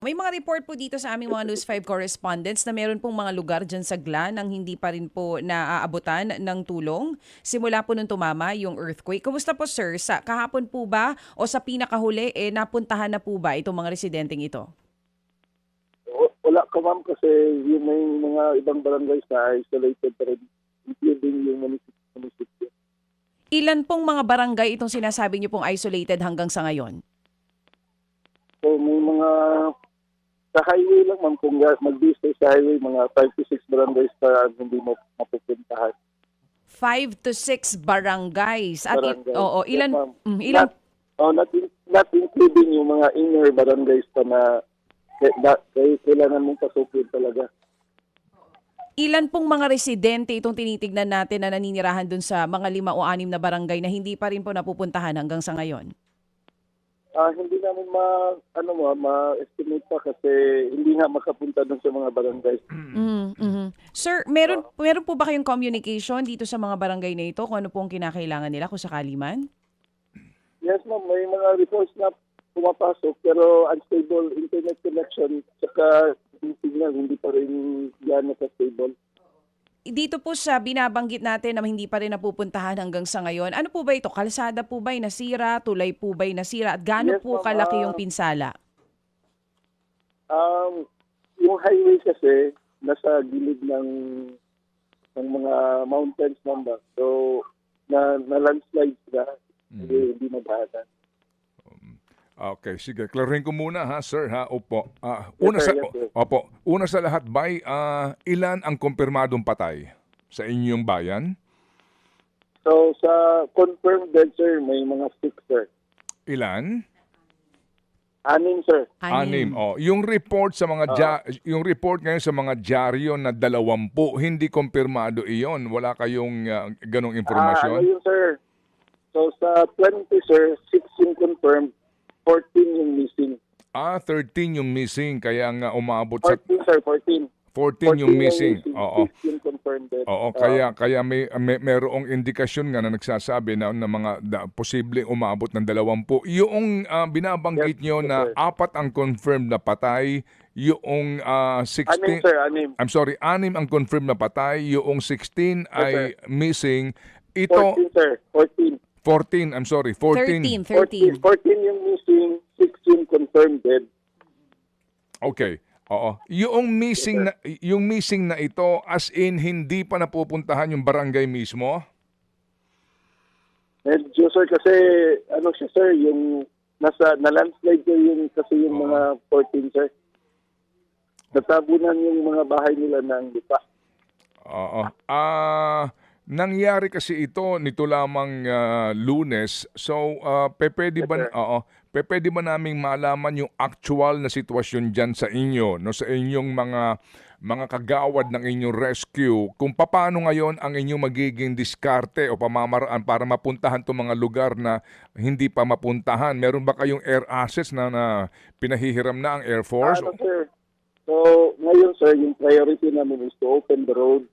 May mga report po dito sa aming mga News 5 correspondents na meron pong mga lugar dyan sa GLA nang hindi pa rin po naaabutan ng tulong simula po nung tumama yung earthquake. Kumusta po sir? Sa kahapon po ba o sa pinakahuli napuntahan na po ba itong mga residenteng ito? Wala ka ma'am kasi yung may mga ibang barangays na isolated pa rin, including yung munisipyo. Ilan pong mga barangay itong sinasabi niyo pong isolated hanggang sa ngayon? So may mga sa highway lang ma'am, kung mag-business sa highway, mga 5 to 6 barangays pa hindi mo mapupuntahan. 5 to 6 barangays. At Barangay. oo, Yes, ilan ma'am. ilan Not including yung mga inner barangays pa na kailangan mong pasukin talaga. Ilan pong mga residente itong tinitignan natin na naninirahan dun sa mga 5 o 6 na barangay na hindi pa rin po napupuntahan hanggang sa ngayon? Hindi namin ma-estimate pa kasi hindi nga makapunta dun sa mga barangays. Sir, meron po ba kayong communication dito sa mga barangay na ito kung ano pong kinakailangan nila kung sakali man? Yes, ma'am. May mga reports na pumapasok pero unstable internet connection saka yung signal hindi pa rin yan stable. Dito po sa binabanggit natin na hindi pa rin napupuntahan hanggang sa ngayon, ano po ba ito? Kalsada po ba'y nasira? Tulay po ba'y nasira? At gaano Yes, po ma'am. kalaki yung pinsala? Yung highway kasi nasa gilid ng mga mountains number. So na landslide sila, hindi madaanan. Okay, sige. Klarin ko muna ha, sir ha. Opo. Yes, sir. Yes, sir. Opo. Una sa lahat, bay, ilan ang kumpirmadong patay sa inyong bayan? So sa confirmed dead, sir, may mga 6, sir. Ilan? 6, sir. 6. Oh, yung report sa mga yung report ngayon sa mga dyaryo na 20, hindi kumpirmado iyon. Wala kayong ganong impormasyon? Yun, sir? So sa 20, sir, 6 yung confirmed, 14 yung missing. 13 yung missing, kaya nga umabot sa 14, sir, 14. 14 yung missing. Oo. 6 yung confirmed dead. Oo, kaya mayroong indikasyon nga na nagsasabi na mga posibleng umabot ng 20. Yung binabanggit Yes, nyo yes, na sir. 4 ang confirmed na patay, yung 16 6, sir, 6. I'm sorry, 6 ang confirmed na patay, yung 16 ay missing. 14, Ito sir, 14. 14, I'm sorry, 14. 13. 14 yung missing, 6 yung confirmed dead. Okay. Oo. Yung missing na ito as in hindi pa napupuntahan yung barangay mismo. Medyo, sir, kasi siya, sir, yung na-landslide ko yung kasi yung mga 14, sir. Natabunan yung mga bahay nila ng lupa. Oo. Nangyari kasi ito nito lamang Lunes. So, pwede ba pwede ba naming malaman yung actual na sitwasyon diyan sa inyo, no, sa inyong mga kagawad ng inyong rescue, kung paano ngayon ang inyong magiging diskarte o pamamaraan para mapuntahan 'tong mga lugar na hindi pa mapuntahan? Meron ba kayong air assets na pinahihiram na ang Air Force? Sir? So, ngayon, sir, yung priority namin is to open the road.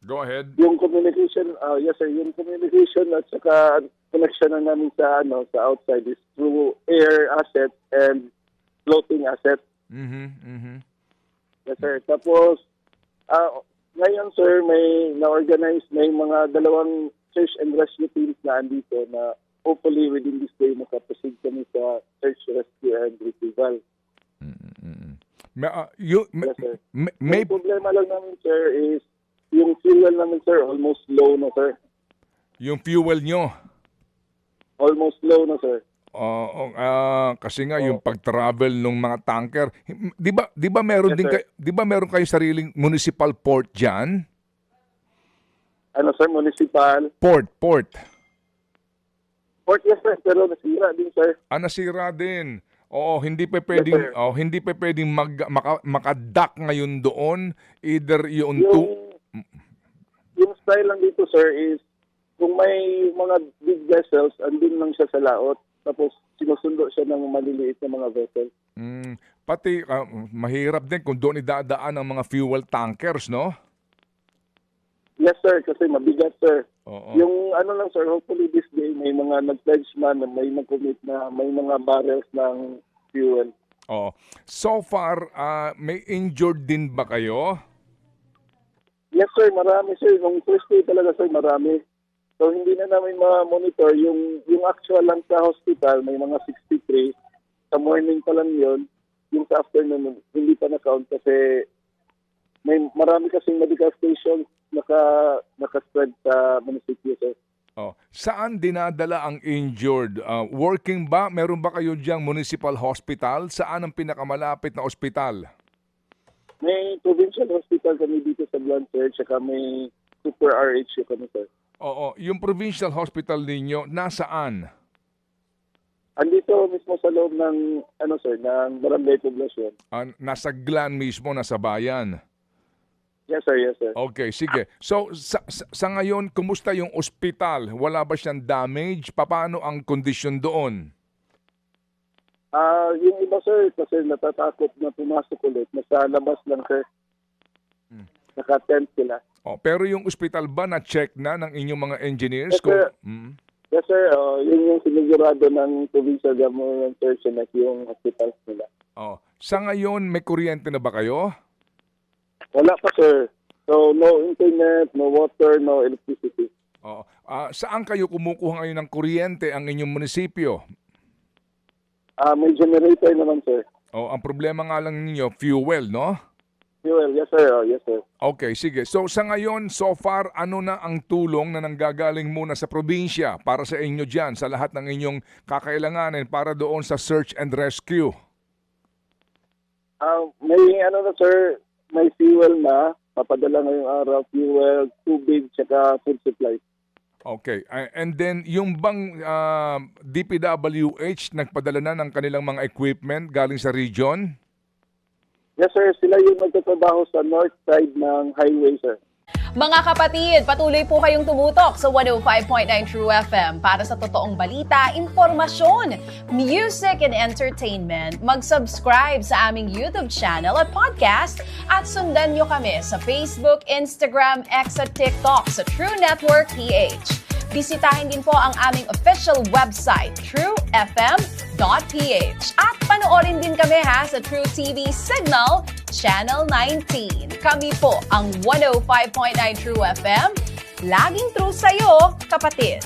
Go ahead. Yung communication, yes, sir, yung communication at saka connection na namin sa outside is through air asset and floating asset. Yes, sir. Tapos, ngayon, sir, may na-organize, may mga 2 search and rescue teams na andito na hopefully within this day makaproceed kami sa search, rescue, and retrieval. Yes, sir. May problema lang namin, sir, is yung fuel namin, sir, almost low na, sir. Yung fuel nyo? Almost low na, sir. Kasi nga yung pag-travel ng mga tanker, 'di ba meron Yes, din sir. 'di ba meron kayo sariling municipal port diyan? Sir, municipal? Port. Port, yes, sir, pero nasira din, sir. Nasira din. Oo, hindi pa pwedeng Yes, sir. hindi pa pwedeng maka-dock ngayon doon, either yung Yung style lang dito, sir, is kung may mga big vessels, andun lang siya sa laot. Tapos sinusundo siya ng maliliit na mga vessels. pati mahirap din kung doon idadaan ang mga fuel tankers, no? Yes, sir, kasi mabigat, sir. Oo. Yung lang, sir, hopefully this day may mga nag-pledge man na may nag-commit na may mga barrels ng fuel. Oo. So far, may injured din ba kayo? Yes sir, marami sir. Nung first day talaga sir, marami. So hindi na namin ma-monitor yung actual lang sa hospital, may mga 63. Sa morning pa lang yun. Yung sa afternoon, hindi pa na-count kasi may marami kasing medical stations naka-spread sa munisipyo sir. Oh, saan dinadala ang injured? Working ba? Meron ba kayo diyang municipal hospital? Saan ang pinakamalapit na ospital? May provincial hospital kami dito sa Blanchard, saka may super RHU kami sir. Oo, yung provincial hospital ninyo, nasaan? Andito mismo sa loob ng sir, ng barangay poblasyon. Nasa Glan mismo, nasa bayan. Yes sir, yes sir. Okay, sige. So, sa ngayon, kumusta yung ospital? Wala ba siyang damage? Paano ang kondisyon doon? Yung iba sir, kasi natatakot na pumasok ulit. Nasa labas lang sir. Naka-tent sila. Oh, pero yung ospital ba na-check na ng inyong mga engineers? Yes sir. Yes sir, yun yung sinigurado ng provincial government sir, sinek yung hospitals nila. Oh, sa ngayon, may kuryente na ba kayo? Wala pa sir. So no internet, no water, no electricity. Oh, saan kayo kumukuha ngayon ng kuryente ang inyong munisipyo? May generator naman sir. Oh, ang problema nga lang ninyo, fuel, no? Fuel, yes sir, yes sir. Okay, sige. So sa ngayon, so far, ano na ang tulong na nanggagaling muna sa probinsya para sa inyo dyan, sa lahat ng inyong kakailanganin para doon sa search and rescue? May na sir, may fuel na, papadala ngayong araw, fuel, tubig, tsaka food supply. Okay. And then, yung bang DPWH nagpadala na ng kanilang mga equipment galing sa region? Yes sir, sila yung magtatrabaho sa north side ng highway sir. Mga kapatid, patuloy po kayong tumutok sa 105.9 True FM para sa totoong balita, impormasyon, music and entertainment. Mag-subscribe sa aming YouTube channel at podcast at sundan nyo kami sa Facebook, Instagram, X at TikTok sa True Network PH. Bisitahin din po ang aming official website, truefm.ph. At panoorin din kami sa True TV Signal, Channel 19. Kami po ang 105.9 True FM. Laging true sa'yo, kapatid.